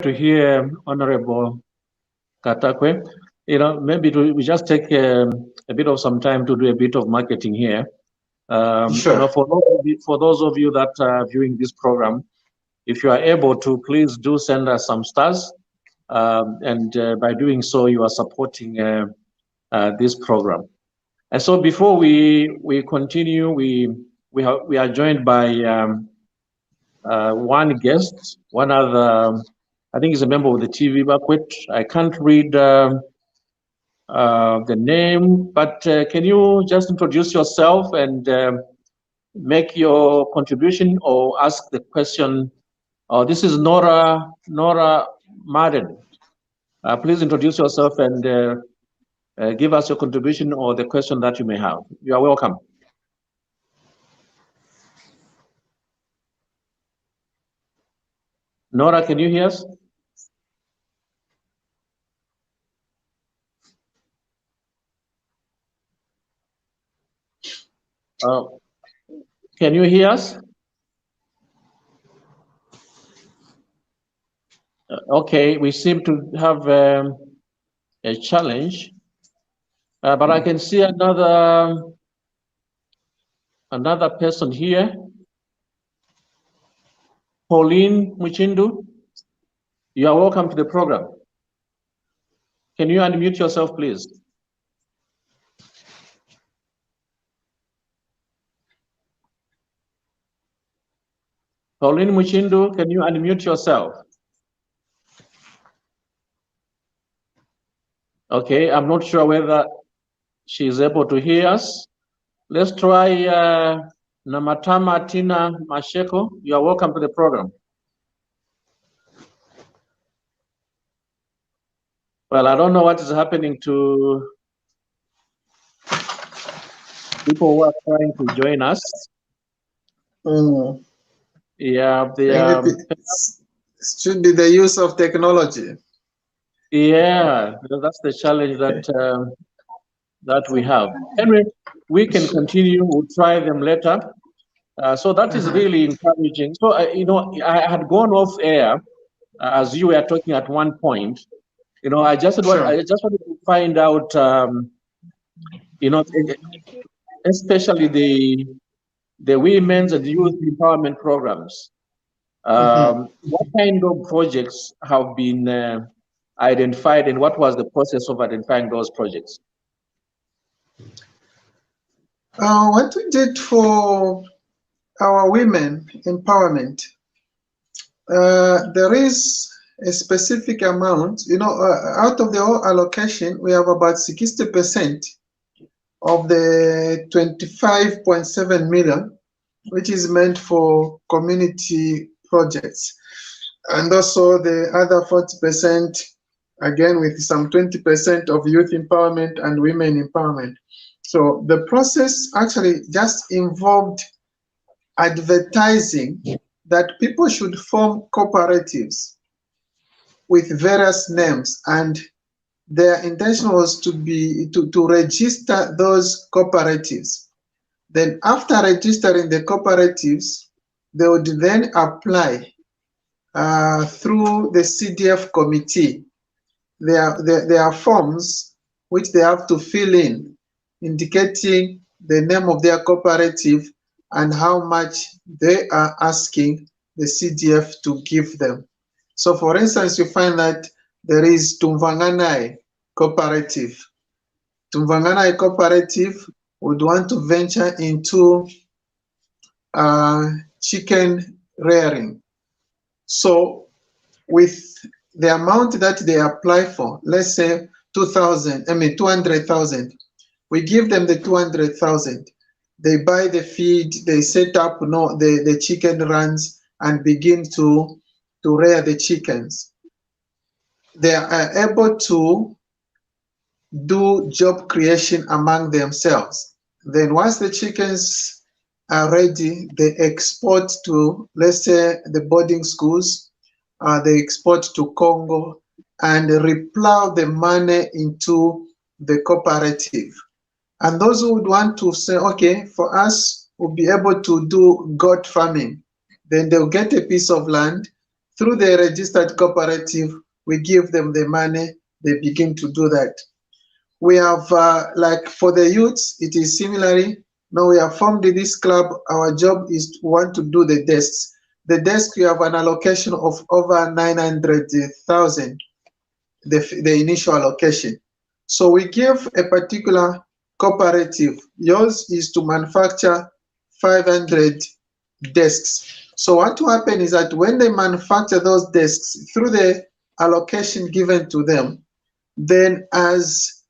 to hear Honorable Katakwe. Maybe we just take a bit of some time to do a bit of marketing here. Sure. For those of you that are viewing this program, if you are able to, please do send us some stars. And by doing so, you are supporting this program. And so before we continue, we are joined by one guest, one other, I think he's a member of the TV Bakwet. I can't read the name, but can you just introduce yourself and make your contribution or ask the question? This is Nora Madden. Please introduce yourself and give us your contribution or the question that you may have. You are welcome. Nora, can you hear us? Can you hear us? Okay, we seem to have a challenge, but I can see another person here. Pauline Muchindu, you are welcome to the program. Can you unmute yourself, please? Pauline Muchindu, can you unmute yourself? Okay, I'm not sure whether she is able to hear us. Let's try Namatama Tina Masheko. You are welcome to the program. Well, I don't know what is happening to people who are trying to join us. Yeah, it should be the use of technology. Yeah, that's the challenge that we have. Anyway, we can continue. We'll try them later. So that is really encouraging. So I had gone off air as you were talking at one point. I just wanted to find out. Especially the women's and youth empowerment programs. What kind of projects have been identified, and what was the process of identifying those projects? What we did for our women empowerment, there is a specific amount, out of the whole allocation, we have about 60% of the 25.7 million, which is meant for community projects. And also the other 40%, again, with some 20% of youth empowerment and women empowerment. So the process actually just involved advertising that people should form cooperatives with various names, and their intention was to register those cooperatives. Then after registering the cooperatives, they would then apply through the CDF committee. There are forms which they have to fill in, indicating the name of their cooperative and how much they are asking the CDF to give them. So for instance, you find that there is Tumvanganai cooperative. Tumvanganai cooperative would want to venture into chicken rearing. So with the amount that they apply for, let's say 200,000, we give them the 200,000. They buy the feed, they set up the chicken runs and begin to rear the chickens. They are able to do job creation among themselves. Then once the chickens are ready, they export to, let's say, the boarding schools, they export to Congo and replow the money into the cooperative. And those who would want to say, okay, for us, we'll be able to do goat farming, then they'll get a piece of land, through the registered cooperative, we give them the money, they begin to do that. We have, like for the youths, it is similarly. Now we have formed this club. Our job is to want to do the desks. The desk, we have an allocation of over 900,000, the initial allocation. So we give a particular cooperative. Yours is to manufacture 500 desks. So what will happen is that when they manufacture those desks through the allocation given to them, then as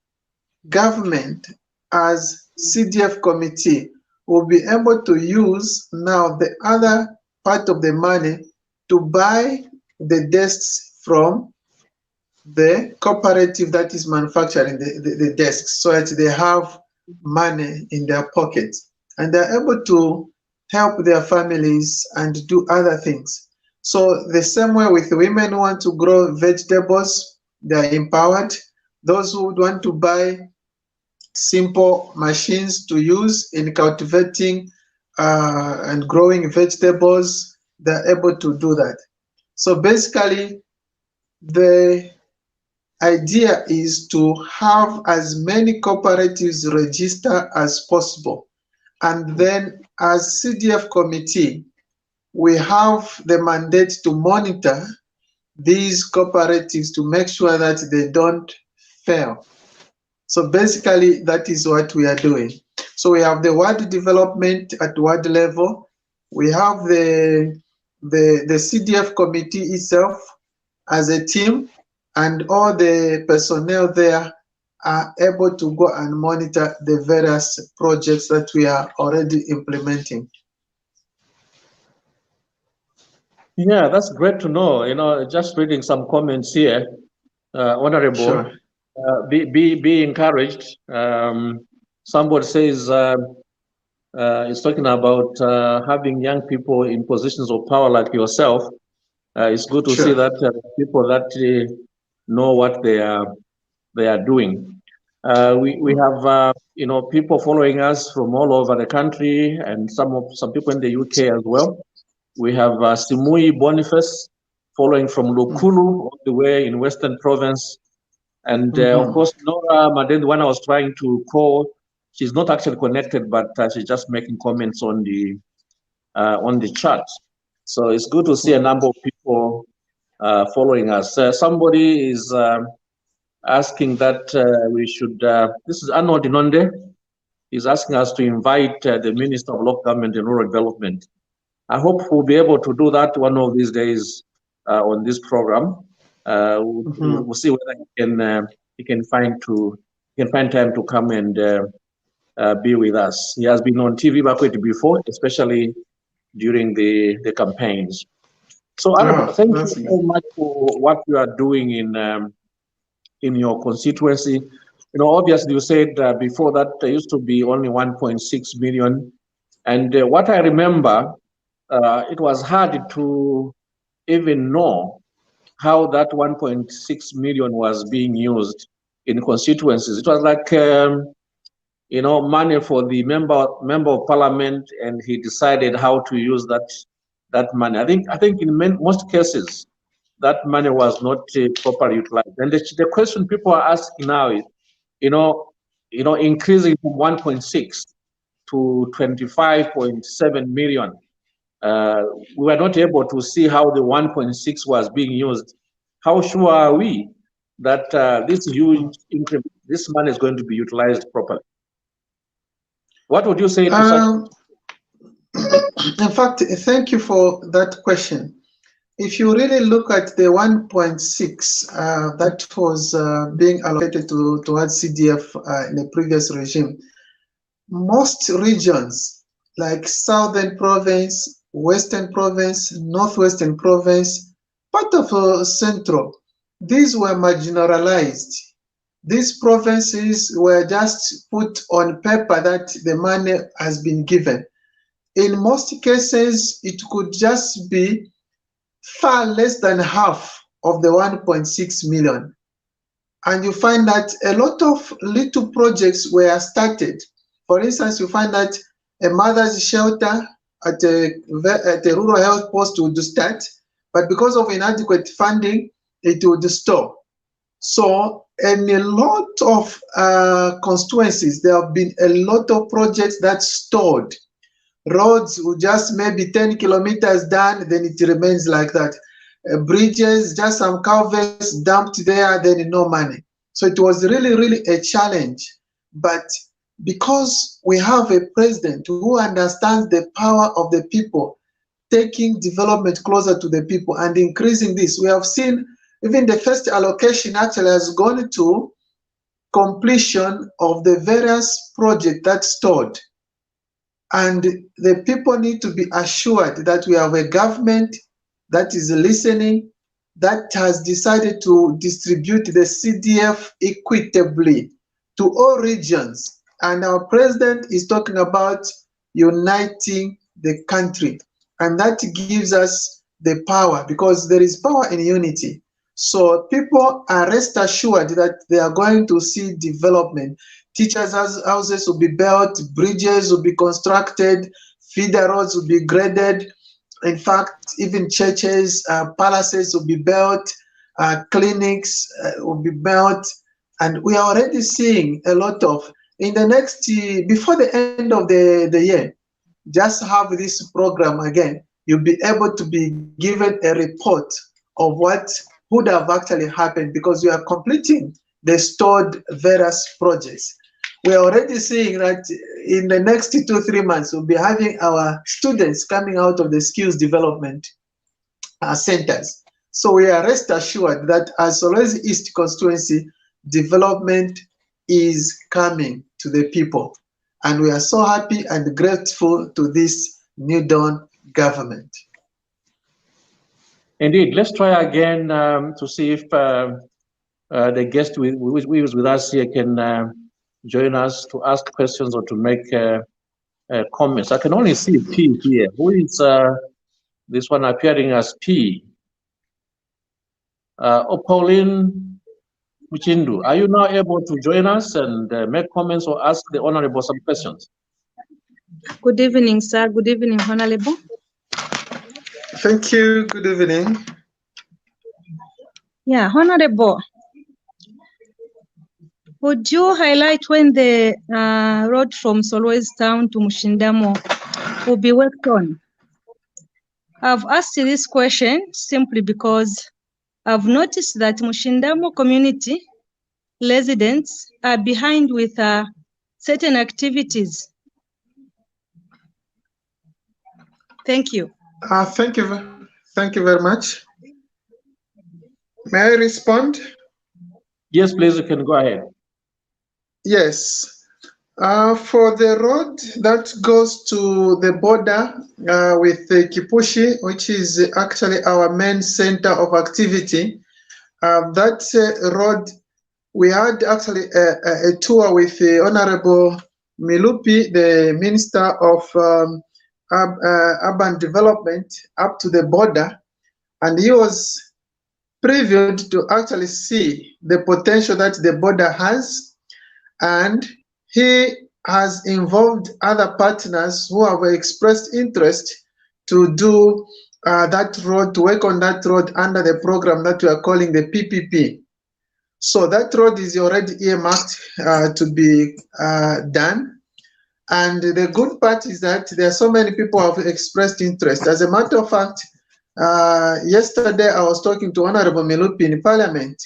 government, as CDF committee, will be able to use now the other part of the money to buy the desks from the cooperative that is manufacturing the desks, so that they have money in their pockets and they're able to help their families and do other things. So the same way with women who want to grow vegetables, they're empowered. Those who would want to buy simple machines to use in cultivating and growing vegetables, they're able to do that. So basically, the idea is to have as many cooperatives register as possible. And then as CDF committee, we have the mandate to monitor these cooperatives to make sure that they don't fail. So basically, that is what we are doing. So we have the ward development at ward level. We have the CDF committee itself as a team, and all the personnel there are able to go and monitor the various projects that we are already implementing. Yeah, that's great to know. You know, just reading some comments here, Honorable. Sure. Be encouraged. Somebody says is talking about having young people in positions of power like yourself. It's good to Sure. see that people that know what they are doing. We have you know, people following us from all over the country, and some people in the UK as well. We have Simui Boniface following from Lukulu all the way in Western Province. And of course, Nora Maden, the one I was trying to call, she's not actually connected, but she's just making comments on the chat. So it's good to see a number of people following us. Somebody is asking that we should, this is Arnold Inonde, he's asking us to invite the Minister of Local Government and Rural Development. I hope we'll be able to do that one of these days on this program. We'll see whether he can find time to come and be with us. He has been on TV Bakwet before, especially during the campaigns. So thank you so much for what you are doing in your constituency. You know, obviously you said before that there used to be only 1.6 million, and what I remember, it was hard to even know how that 1.6 million was being used in constituencies. It was like, you know, money for the member of parliament, and he decided how to use that money. I think in most cases, that money was not properly utilized. And the question people are asking now is, you know, increasing from 1.6 to 25.7 million. We were not able to see how the 1.6 was being used. How sure are we that this huge increment, this money is going to be utilized properly? What would you say to such? In fact, thank you for that question. If you really look at the 1.6 that was being allocated towards CDF in the previous regime, most regions like Southern Province, Western Province, Northwestern Province, part of Central, these were marginalized. These provinces were just put on paper that the money has been given. In most cases, it could just be far less than half of the 1.6 million. And you find that a lot of little projects were started. For instance, you find that a mother's shelter at a rural health post would start, but because of inadequate funding, it would stop. So in a lot of constituencies, there have been a lot of projects that stalled. Roads will just maybe 10 kilometers done, then it remains like that. Bridges, just some culverts dumped there, then no money. So it was really, really a challenge. But because we have a president who understands the power of the people, taking development closer to the people and increasing this, we have seen even the first allocation actually has gone to completion of the various projects that stalled. And the people need to be assured that we have a government that is listening, that has decided to distribute the CDF equitably to all regions. And our president is talking about uniting the country. And that gives us the power, because there is power in unity. So people are rest assured that they are going to see development. Teachers' houses will be built, bridges will be constructed, feeder roads will be graded. In fact, even churches, palaces will be built, clinics will be built. And we are already seeing a lot of, in the next, before the end of the year, just have this program again, you'll be able to be given a report of what would have actually happened, because we are completing the stored various projects. We are already seeing that in the next 2-3 months, we'll be having our students coming out of the skills development centers. So we are rest assured that as Solwezi East Constituency, development is coming to the people. And we are so happy and grateful to this New Dawn government. Indeed, let's try again to see if the guest who is with us here can join us to ask questions or to make comments. I can only see P here. Who is this one appearing as P? Pauline Muchindu, are you now able to join us and make comments or ask the Honorable some questions? Good evening, sir. Good evening, Honorable. Thank you. Good evening. Yeah, Honorable, would you highlight when the road from Solwezi town to Mushindamo will be worked on? I've asked this question simply because I've noticed that Mushindamo community residents are behind with certain activities. Thank you. Thank you very much. May I respond? Yes, please, you can go ahead. Yes. For the road that goes to the border with Kipushi, which is actually our main center of activity, that road, we had actually a tour with the Honorable Milupi, the Minister of Urban Development, up to the border, and he was previewed to actually see the potential that the border has, and he has involved other partners who have expressed interest to do that road, to work on that road under the program that we are calling the PPP. So that road is already earmarked to be done. And the good part is that there are so many people who have expressed interest. As a matter of fact, yesterday I was talking to Honorable Milupi in Parliament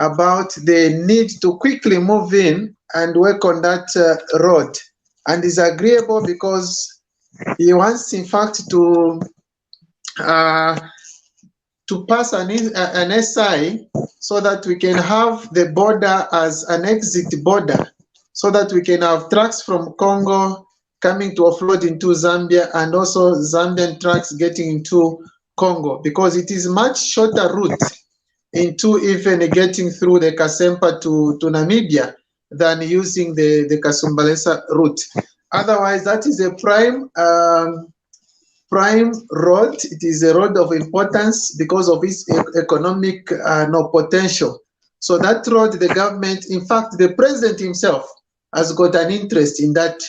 about the need to quickly move in and work on that road. And it's agreeable because he wants, in fact, to pass an SI so that we can have the border as an exit border, so that we can have trucks from Congo coming to offload into Zambia, and also Zambian trucks getting into Congo, because it is much shorter route into even getting through the Kasempa to Namibia than using the Kasumbalesa route. Otherwise, that is a prime road. It is a road of importance because of its economic potential. So that road, the government, in fact, the president himself has got an interest in that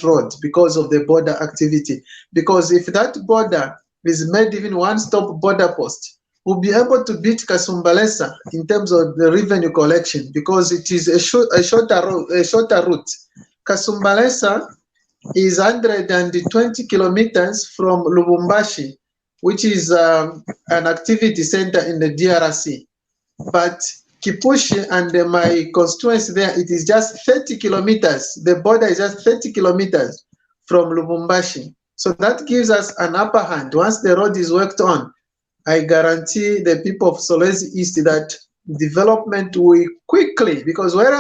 road because of the border activity. Because if that border is made even one-stop border post, we'll be able to beat Kasumbalesa in terms of the revenue collection because it is a shorter route. Kasumbalesa is 120 kilometers from Lubumbashi, which is an activity center in the DRC. But Kipushi and my constituency there, it is just 30 kilometers. The border is just 30 kilometers from Lubumbashi. So that gives us an upper hand. Once the road is worked on, I guarantee the people of Solwezi East that development will quickly, because where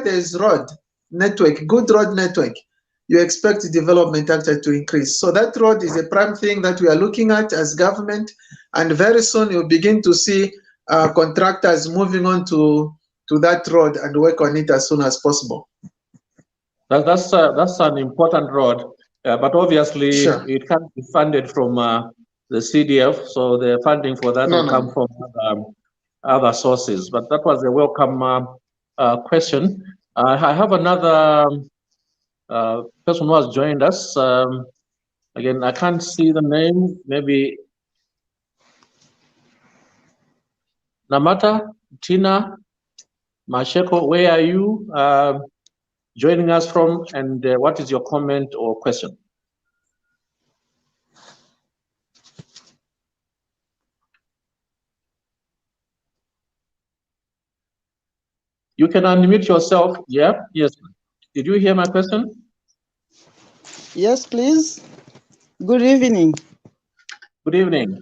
there's road network, good road network, you expect development actually to increase. So that road is a prime thing that we are looking at as government, and very soon you'll begin to see contractors moving on to that road and work on it as soon as possible. That's an important road, but obviously sure. It can't be funded from the CDF, so the funding for that will come from other sources. But that was a welcome question. I have another person who has joined us. Again, I can't see the name. Maybe Namata, Tina, Masheko, where are you joining us from, and what is your comment or question? You can unmute yourself. Yeah, yes. Did you hear my question? Yes, please. Good evening. Good evening.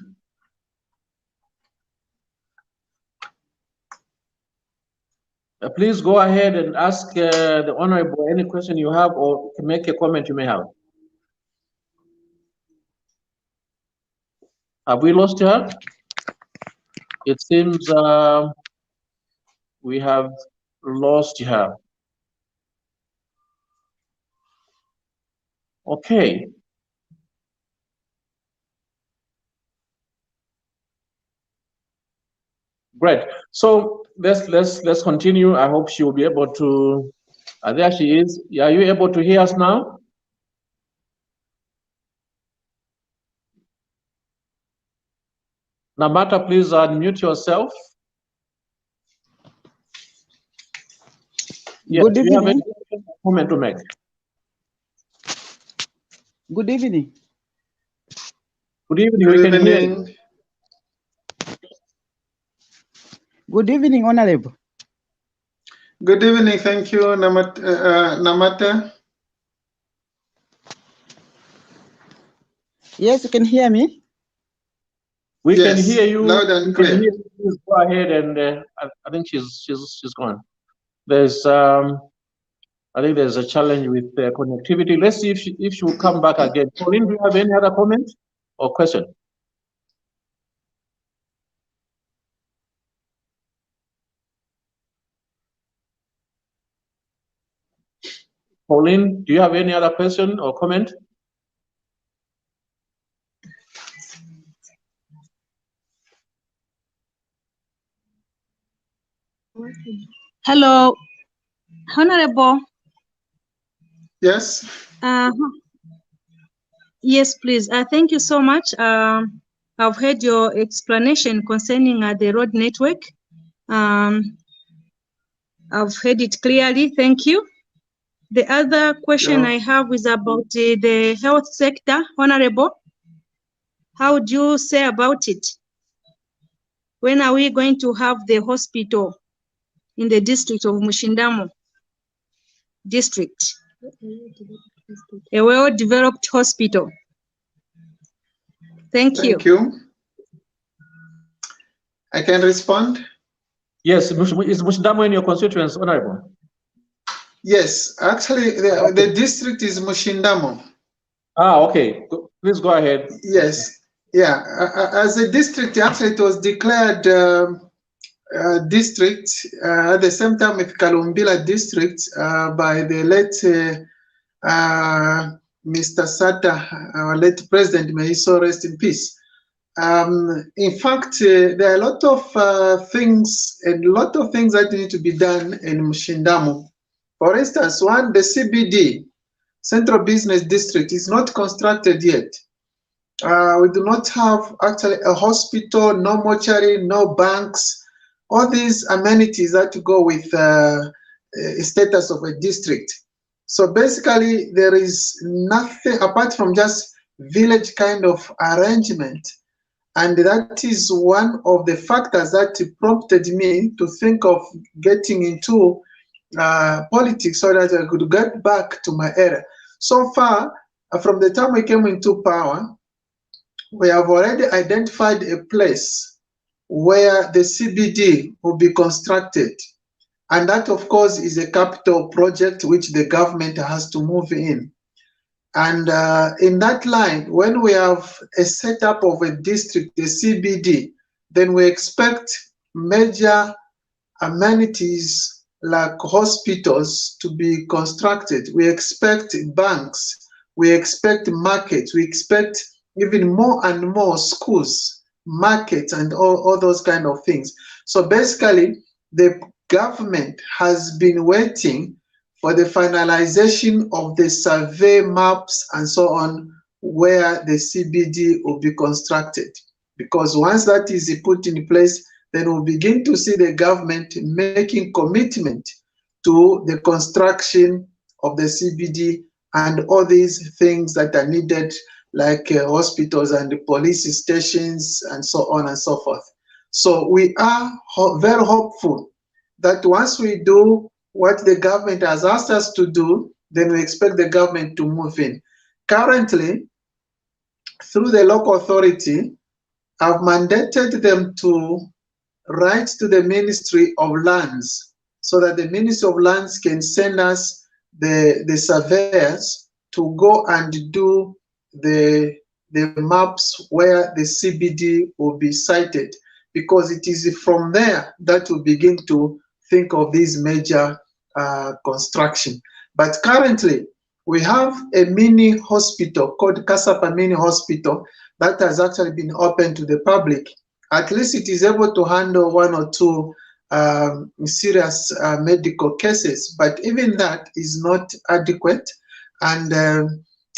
Please go ahead and ask the Honorable any question you have, or make a comment you may have. Have we lost her? It seems we have lost her. Okay. Great. So let's continue. I hope she will be able to. There she is. Are you able to hear us now? Namata, please unmute yourself. Yes, Good evening. you have any comment to make? Good evening. Good evening. We can hear you. Good evening, Honorable. Good evening. Thank you, Namata. Yes, you can hear me? We can hear you loud and clear. Please go ahead, and I think she's gone. There's I think there's a challenge with connectivity. Let's see if she will come back again. Pauline, do you have any other comment or question? Pauline, do you have any other question or comment? Hello, Honorable. Yes. Yes, please. Thank you so much. I've heard your explanation concerning the road network. I've heard it clearly. Thank you. The other question I have is about the health sector, Honorable. How do you say about it? When are we going to have the hospital in the district of Mushindamo district? A well-developed hospital. Thank you. Thank you. I can respond? Yes, is Mushindamo in your constituency, Honorable? Yes, actually, the district is Mushindamo. Okay. Please go ahead. Yes, yeah. As a district, actually, it was declared district at the same time with Kalumbila district by the late Mr. Sata, our late president, may he so rest in peace. In fact, there are a lot of things that need to be done in Mushindamo. For instance, one, the CBD, Central Business District, is not constructed yet. We do not have actually a hospital, no mortuary, no banks, all these amenities that go with status of a district. So basically, there is nothing apart from just village kind of arrangement. And that is one of the factors that prompted me to think of getting into politics so that I could get back to my area. So far, from the time we came into power, we have already identified a place where the CBD will be constructed. And that, of course, is a capital project which the government has to move in. And in that line, when we have a setup of a district, the CBD, then we expect major amenities like hospitals to be constructed. We expect banks, we expect markets, we expect even more and more schools, markets, and all those kind of things. So basically, the government has been waiting for the finalization of the survey maps and so on, where the CBD will be constructed. Because once that is put in place, then we'll begin to see the government making commitment to the construction of the CBD and all these things that are needed, like hospitals and police stations and so on and so forth. So we are very hopeful that once we do what the government has asked us to do, then we expect the government to move in. Currently, through the local authority, I've mandated them to write to the Ministry of Lands so that the Ministry of Lands can send us the surveyors to go and do the maps where the CBD will be sited, because it is from there that we begin to think of these major construction. But currently, we have a mini hospital called Kasapa Mini Hospital that has actually been open to the public. At least it is able to handle one or two serious medical cases, but even that is not adequate. And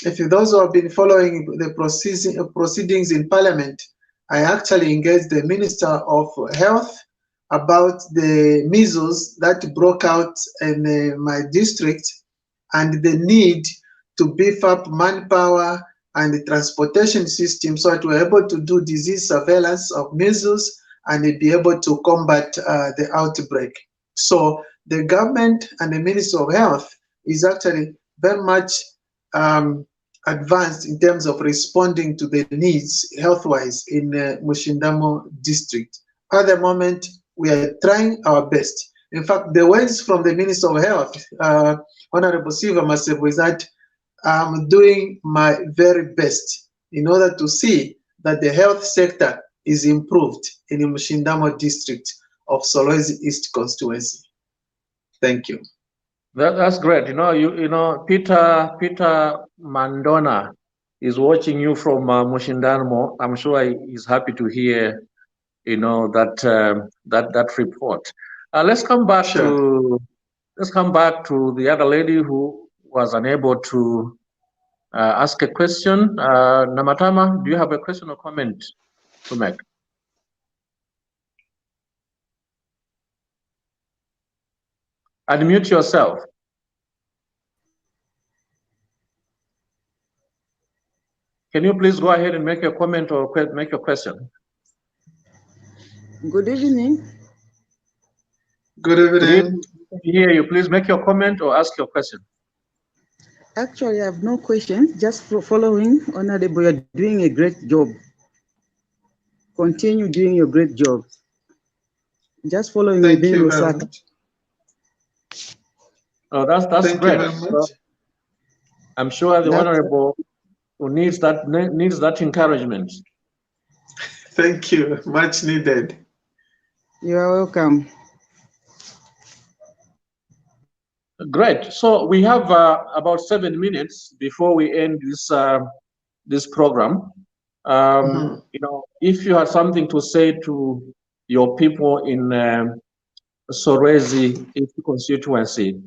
if those who have been following the proceedings in Parliament, I actually engaged the Minister of Health about the measles that broke out in my district and the need to beef up manpower and the transportation system so that we're able to do disease surveillance of measles and be able to combat the outbreak. So the government and the Ministry of Health is actually very much advanced in terms of responding to the needs health-wise in Mushindamo district. At the moment, we are trying our best. In fact, the words from the Minister of Health, Honorable Silva Masebu, is that I'm doing my very best in order to see that the health sector is improved in the Mushindamo district of Solwezi East Constituency. Thank you. That's great. You know, Peter Mandona is watching you from Mushindamo. I'm sure he's happy to hear, that report. Let's come back to the other lady who was unable to ask a question. Namatama, do you have a question or comment to make? Unmute yourself. Can you please go ahead and make your comment or make your question? Good evening. Good evening. Hear you. Please make your comment or ask your question. Actually, I have no questions. Just following, Honorable, you're doing a great job. Continue doing your great job. Just following Thank within you very Lusaka. much. Oh, that's Thank great. you very much. So I'm sure the Honorable who needs that encouragement. Thank you. Much needed. You are welcome. Great. So we have about 7 minutes before we end this program. If you have something to say to your people in Solwezi East Constituency,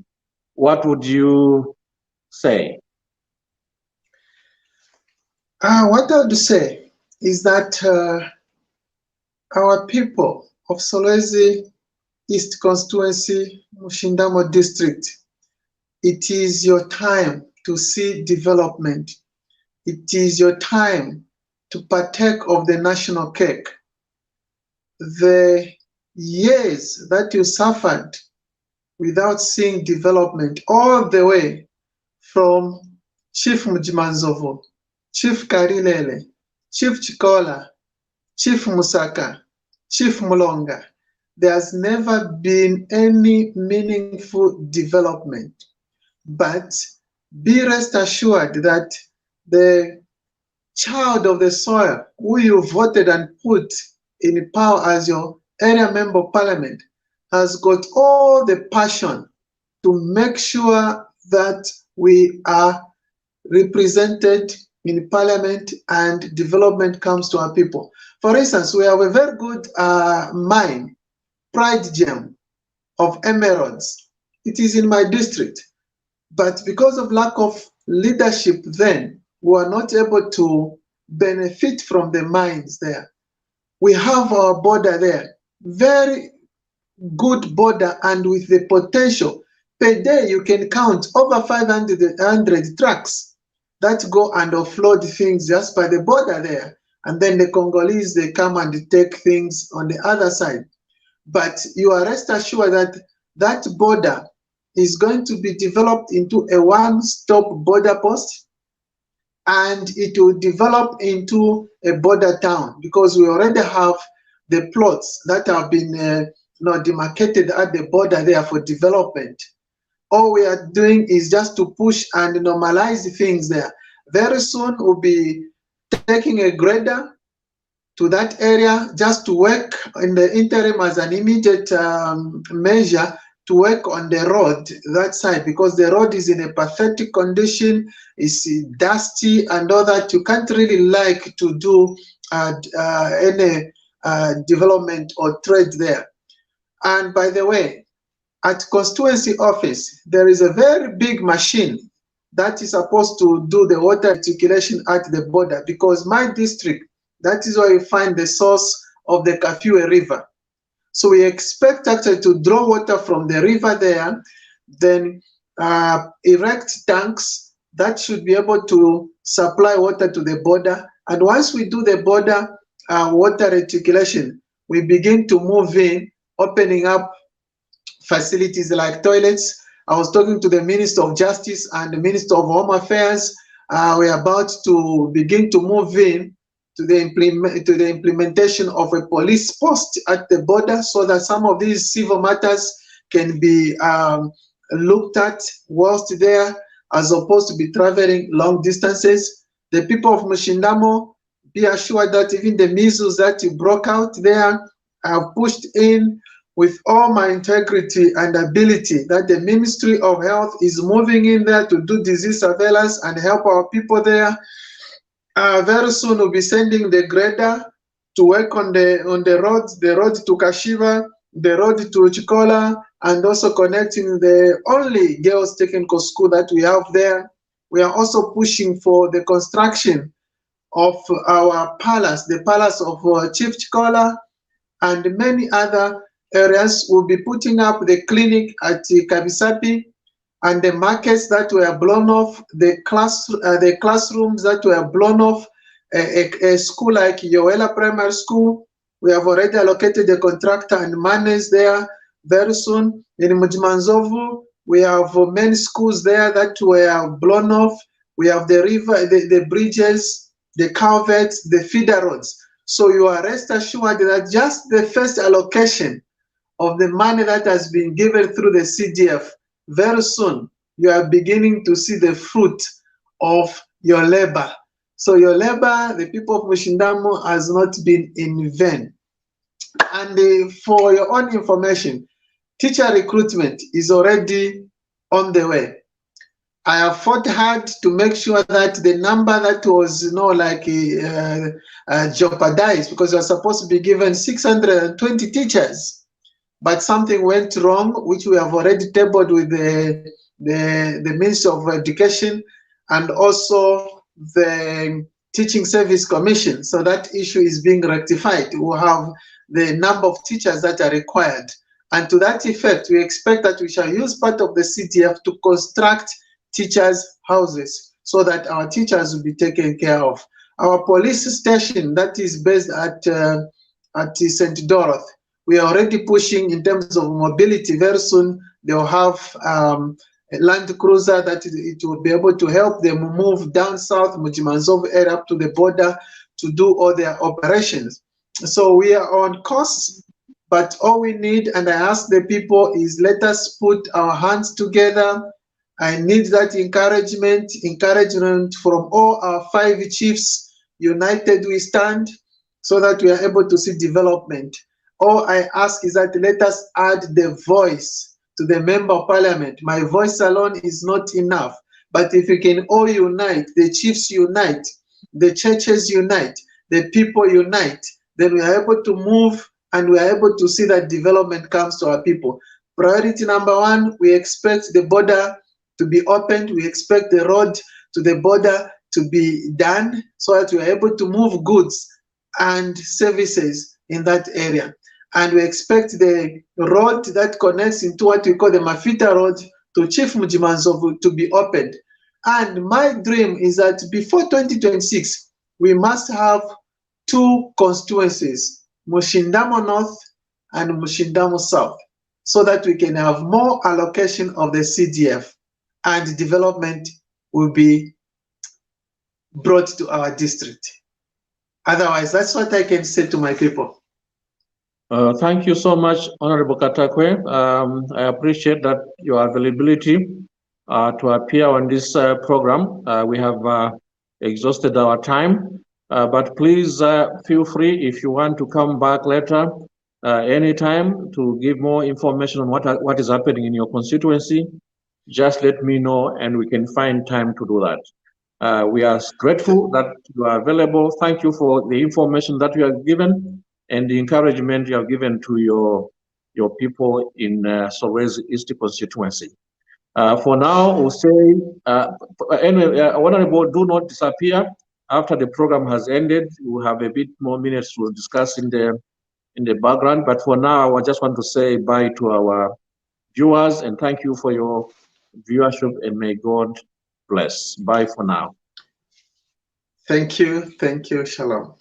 what would you say? What I would say is that our people of Solwezi East Constituency, Mushindamo District, it is your time to see development. It is your time to partake of the national cake. The years that you suffered without seeing development, all the way from Chief Mujimanzovo, Chief Karilele, Chief Chikola, Chief Musaka, Chief Mulonga, there's never been any meaningful development. But be rest assured that the child of the soil who you voted and put in power as your area member of parliament has got all the passion to make sure that we are represented in parliament and development comes to our people. For instance, we have a very good mine, Pride Gem of emeralds. It is in my district, but because of lack of leadership then, we are not able to benefit from the mines there. We have our border there, very good border, and with the potential. Per day, you can count over 500 trucks that go and offload things just by the border there. And then the Congolese, they come and take things on the other side. But you are rest assured that that border is going to be developed into a one-stop border post, and it will develop into a border town because we already have the plots that have been demarcated at the border there for development. All we are doing is just to push and normalize things there. Very soon we'll be taking a grader to that area just to work in the interim as an immediate measure to work on the road that side, because the road is in a pathetic condition, it's dusty and all that. You can't really like to do any development or trade there. And by the way, at constituency office, there is a very big machine that is supposed to do the water circulation at the border, because my district, that is where you find the source of the Katakwe River. So we expect actually to draw water from the river there, then erect tanks that should be able to supply water to the border. And once we do the border water reticulation, we begin to move in, opening up facilities like toilets. I was talking to the Minister of Justice and the Minister of Home Affairs. We're about to begin to move in to the implementation of a police post at the border, so that some of these civil matters can be looked at whilst there, as opposed to be traveling long distances. The people of Mushindamo, be assured that even the measles that broke out there are pushed in with all my integrity and ability, that the Ministry of Health is moving in there to do disease surveillance and help our people there. Very soon we'll be sending the grader to work on the roads, the road to Kashiva, the road to Chikola, and also connecting the only girls technical school that we have there. We are also pushing for the construction of our palace, the palace of Chief Chikola, and many other areas. We'll be putting up the clinic at Kabisapi, and the markets that were blown off, the classrooms that were blown off, a school like Yoela Primary School. We have already allocated the contractor and monies there. Very soon in Mujimanzovu, we have many schools there that were blown off. We have the river, the bridges, the culverts, the feeder roads. So you are rest assured that just the first allocation of the money that has been given through the CDF, very soon you are beginning to see the fruit of your labor. So your labor, the people of Mushindamo, has not been in vain. And for your own information, teacher recruitment is already on the way. I have fought hard to make sure that the number that was jeopardized, because you are supposed to be given 620 teachers. But something went wrong, which we have already tabled with the Ministry of Education and also the Teaching Service Commission. So that issue is being rectified. We'll have the number of teachers that are required. And to that effect, we expect that we shall use part of the CDF to construct teachers' houses so that our teachers will be taken care of. Our police station that is based at St. Dorothy, we are already pushing in terms of mobility. Very soon they'll have a Land Cruiser that it will be able to help them move down south, Mujimanzov area up to the border to do all their operations. So we are on course, but all we need, and I ask the people, is let us put our hands together. I need that encouragement from all our 5 chiefs. United we stand, so that we are able to see development. All I ask is that let us add the voice to the member of parliament. My voice alone is not enough, but if we can all unite, the chiefs unite, the churches unite, the people unite, then we are able to move and we are able to see that development comes to our people. Priority number 1, we expect the border to be opened. We expect the road to the border to be done so that we are able to move goods and services in that area. And we expect the road that connects into what we call the Mafita Road to Chief Mujimanzov to be opened. And my dream is that before 2026, we must have 2 constituencies, Mushindamo North and Mushindamo South, so that we can have more allocation of the CDF and development will be brought to our district. Otherwise, that's what I can say to my people. Thank you so much, Honorable Katakwe. I appreciate that your availability to appear on this program. We have exhausted our time, but please feel free if you want to come back later anytime to give more information on what is happening in your constituency. Just let me know and we can find time to do that. We are grateful that you are available. Thank you for the information that you have given and the encouragement you have given to your people in Solwezi East Constituency. For now, we'll say, anyway, Honorable, do not disappear. After the program has ended, we'll have a bit more minutes to discuss in the background. But for now, I just want to say bye to our viewers and thank you for your viewership and may God bless. Bye for now. Thank you. Thank you. Shalom.